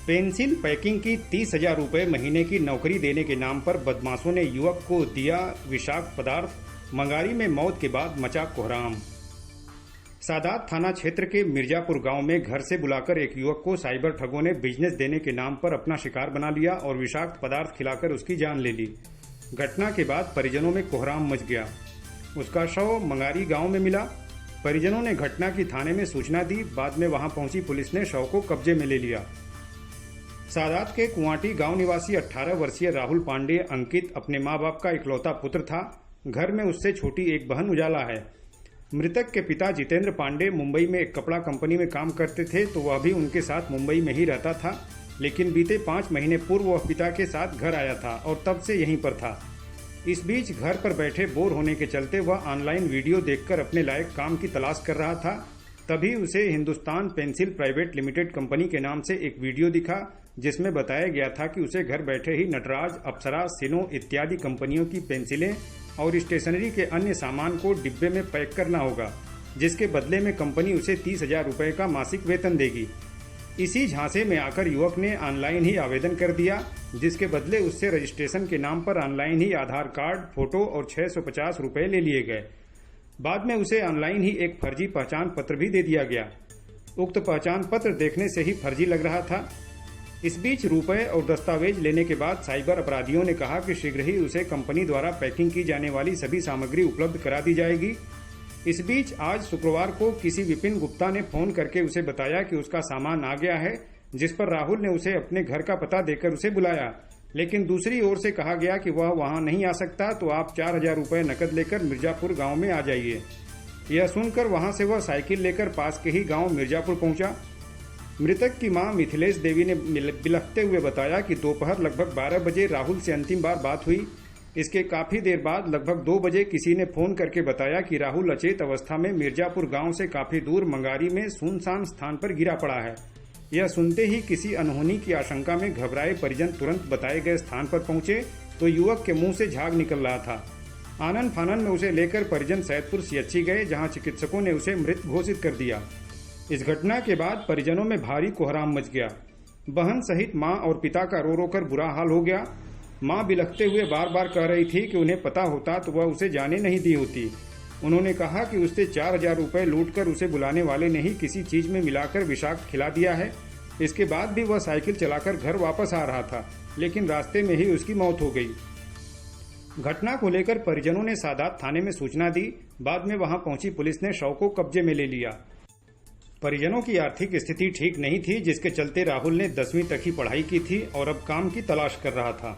Pencil packing की 30,000 रुपये महीने की नौकरी देने के नाम पर बदमाशों ने युवक को दिया विषाक्त पदार्थ। मंगारी में मौत के बाद मचा कोहराम। सादात थाना क्षेत्र के मिर्जापुर गांव में घर से बुलाकर एक युवक को साइबर ठगों ने बिजनेस देने के नाम पर अपना शिकार बना लिया और विषाक्त पदार्थ खिलाकर उसकी जान ले ली। घटना के बाद परिजनों में कोहराम मच गया। उसका शव मंगारी गांव में मिला। परिजनों ने घटना की थाने में सूचना दी। बाद में वहां पहुंची पुलिस ने शव को कब्जे में ले लिया। सादात के कुआटी गांव निवासी 18 वर्षीय राहुल पांडे अंकित अपने मां बाप का इकलौता पुत्र था। घर में उससे छोटी एक बहन उजाला है। मृतक के पिता जितेंद्र पांडे मुंबई में एक कपड़ा कंपनी में काम करते थे, तो वह भी उनके साथ मुंबई में ही रहता था। लेकिन बीते 5 महीने पूर्व वह पिता के साथ घर आया था और तब से यहीं पर था। इस बीच घर पर बैठे बोर होने के चलते वह ऑनलाइन वीडियो देखकर अपने लायक काम की तलाश कर रहा था। तभी उसे Hindustan pencil private limited company के नाम से एक वीडियो दिखा, जिसमें बताया गया था कि उसे घर बैठे ही नटराज, अप्सरा, सिनो इत्यादि कंपनियों की पेंसिलें और स्टेशनरी के अन्य सामान को डिब्बे में पैक करना होगा, जिसके बदले में कंपनी उसे 30,000 रुपये का मासिक वेतन देगी। इसी झांसे में आकर युवक ने ऑनलाइन ही आवेदन कर दिया, जिसके बदले उससे रजिस्ट्रेशन के नाम पर ऑनलाइन ही आधार कार्ड, फोटो और 650 रुपये ले लिए गए। बाद में उसे ऑनलाइन ही एक फर्जी पहचान पत्र भी दे दिया गया। उक्त पहचान पत्र देखने से ही फर्जी लग रहा था। इस बीच रुपए और दस्तावेज लेने के बाद साइबर अपराधियों ने कहा कि शीघ्र ही उसे कंपनी द्वारा पैकिंग की जाने वाली सभी सामग्री उपलब्ध करा दी जाएगी। इस बीच आज शुक्रवार को किसी विपिन गुप्ता ने फोन करके उसे बताया कि उसका सामान आ गया है, जिस पर राहुल ने उसे अपने घर का पता देकर उसे बुलाया। लेकिन दूसरी ओर से कहा गया कि वह वहां नहीं आ सकता, तो आप 4,000 रुपये नकद लेकर मिर्जापुर गांव में आ जाइए। यह सुनकर वहां से वह साइकिल लेकर पास के ही गांव मिर्जापुर पहुंचा। मृतक की मां मिथिलेश देवी ने बिलखते हुए बताया कि दोपहर लगभग 12 बजे राहुल से अंतिम बार बात हुई। इसके काफी देर बाद लगभग 2 बजे किसी ने फोन करके बताया कि राहुल अचेत अवस्था में मिर्जापुर गांव से काफी दूर मंगारी में सुनसान स्थान पर गिरा पड़ा है। यह सुनते ही किसी अनहोनी की आशंका में घबराए परिजन तुरंत बताए गए स्थान पर पहुंचे, तो युवक के मुंह से झाग निकल रहा था। आनन फानन में उसे लेकर परिजन सैदपुर सीएचसी गए, जहां चिकित्सकों ने उसे मृत घोषित कर दिया। इस घटना के बाद परिजनों में भारी कोहराम मच गया। बहन सहित मां और पिता का रो रो कर बुरा हाल हो गया। मां बिलखते हुए बार बार कह रही थी कि उन्हें पता होता तो वह उसे जाने नहीं दी होती। उन्होंने कहा कि उससे 4,000 रुपये लूटकर उसे बुलाने वाले ने ही किसी चीज में मिलाकर विषाक्त खिला दिया है। इसके बाद भी वह साइकिल चलाकर घर वापस आ रहा था, लेकिन रास्ते में ही उसकी मौत हो गई। घटना को लेकर परिजनों ने सादात थाने में सूचना दी। बाद में वहां पहुंची पुलिस ने शव को कब्जे में ले लिया। परिजनों की आर्थिक स्थिति ठीक नहीं थी, जिसके चलते राहुल ने 10वीं तक ही पढ़ाई की थी और अब काम की तलाश कर रहा था।